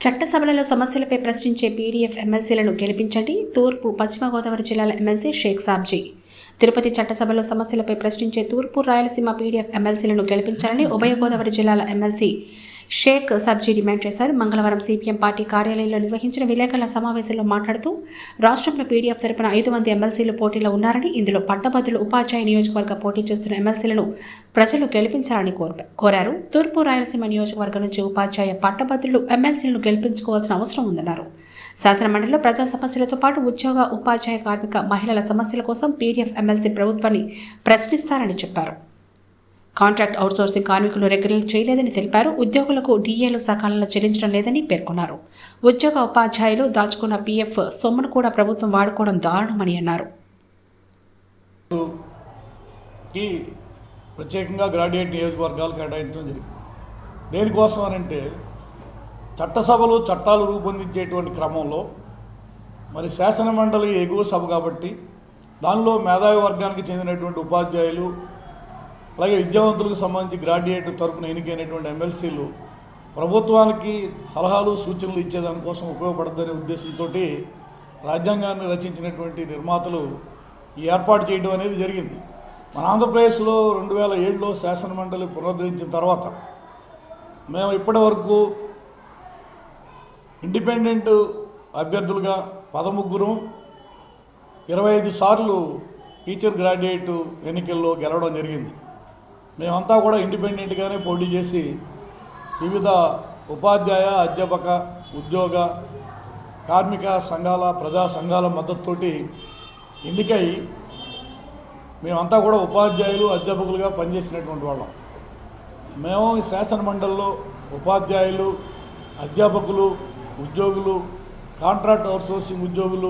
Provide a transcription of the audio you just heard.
సభలలో సమస్యలపై ప్రశ్నించే పీడీఎఫ్ ఎమ్మెల్సీలను గెలిపించండి. తూర్పు పశ్చిమ గోదావరి జిల్లాల ఎమ్మెల్సీ షేక్ సాబ్జీ. తిరుపతి సభలో సమస్యలపై ప్రశ్నించే తూర్పు రాయలసీమ పీడీఎఫ్ ఎమ్మెల్సీలను గెలిపించాలని ఉభయ గోదావరి జిల్లాల ఎమ్మెల్సీ షేక్ సాబ్జీ డిమాండ్ చేశారు. మంగళవారం సిపిఎం పార్టీ కార్యాలయంలో నిర్వహించిన విలేకరుల సమావేశంలో మాట్లాడుతూ రాష్ట్రంలో పీడీఎఫ్ తరపున 5 మంది ఎమ్మెల్సీలు పోటీలో ఉన్నారని, ఇందులో పట్టభద్రులు ఉపాధ్యాయ నియోజకవర్గ పోటీ చేస్తున్న ఎమ్మెల్సీలను ప్రజలు గెలిపించాలని కోరారు. తూర్పు రాయలసీమ నియోజకవర్గం నుంచి ఉపాధ్యాయ పట్టభద్రులు ఎమ్మెల్సీలను గెలిపించుకోవాల్సిన అవసరం ఉందన్నారు. శాసనమండలిలో ప్రజా సమస్యలతో పాటు ఉద్యోగ, ఉపాధ్యాయ, కార్మిక, మహిళల సమస్యల కోసం పీడీఎఫ్ ఎమ్మెల్సీ ప్రభుత్వాన్ని ప్రశ్నిస్తారని చెప్పారు. కాంట్రాక్ట్ అవుట్సోర్సింగ్ కార్మికులు రెగ్యులర్ చేయలేదని తెలిపారు. ఉద్యోగులకు డీఏలు సకాలంలో చెల్లించడం లేదని పేర్కొన్నారు. ఉద్యోగ, ఉపాధ్యాయులు దాచుకున్న పీఎఫ్ సొమ్మును కూడా ప్రభుత్వం వాడుకోవడం దారుణమని అన్నారు. ప్రత్యేకంగా గ్రాడ్యుయేట్ నియోజకవర్గాలు కేటాయించడం జరిగింది. దేనికోసం అనంటే చట్టసభలు చట్టాలు రూపొందించేటువంటి క్రమంలో మరి శాసనమండలి ఎగువ సభ కాబట్టి దానిలో మేధావి వర్గానికి చెందినటువంటి ఉపాధ్యాయులు, అలాగే విద్యావంతులకు సంబంధించి గ్రాడ్యుయేట్ తరపున ఎన్నికైనటువంటి ఎమ్మెల్సీలు ప్రభుత్వానికి సలహాలు, సూచనలు ఇచ్చేదానికోసం ఉపయోగపడుతుందనే ఉద్దేశంతో రాజ్యాంగాన్ని రచించినటువంటి నిర్మాతలు ఈ ఏర్పాటు చేయడం అనేది జరిగింది. మన ఆంధ్రప్రదేశ్లో 2007లో శాసనమండలి పునరుద్ధరించిన తర్వాత మేము ఇప్పటి వరకు ఇండిపెండెంట్ అభ్యర్థులుగా 13, 25 సార్లు టీచర్ గ్రాడ్యుయేట్ ఎన్నికల్లో గెలవడం జరిగింది. మేమంతా కూడా ఇండిపెండెంట్గానే పోటీ చేసి వివిధ ఉపాధ్యాయ, అధ్యాపక, ఉద్యోగ, కార్మిక సంఘాల, ప్రజా సంఘాల మద్దతుతోటి ఎన్నికై మేమంతా కూడా ఉపాధ్యాయులు, అధ్యాపకులుగా పనిచేసినటువంటి వాళ్ళం. మేము ఈ శాసనమండలిలో ఉపాధ్యాయులు, అధ్యాపకులు, ఉద్యోగులు, కాంట్రాక్ట్ అవుట్సోర్సింగ్ ఉద్యోగులు,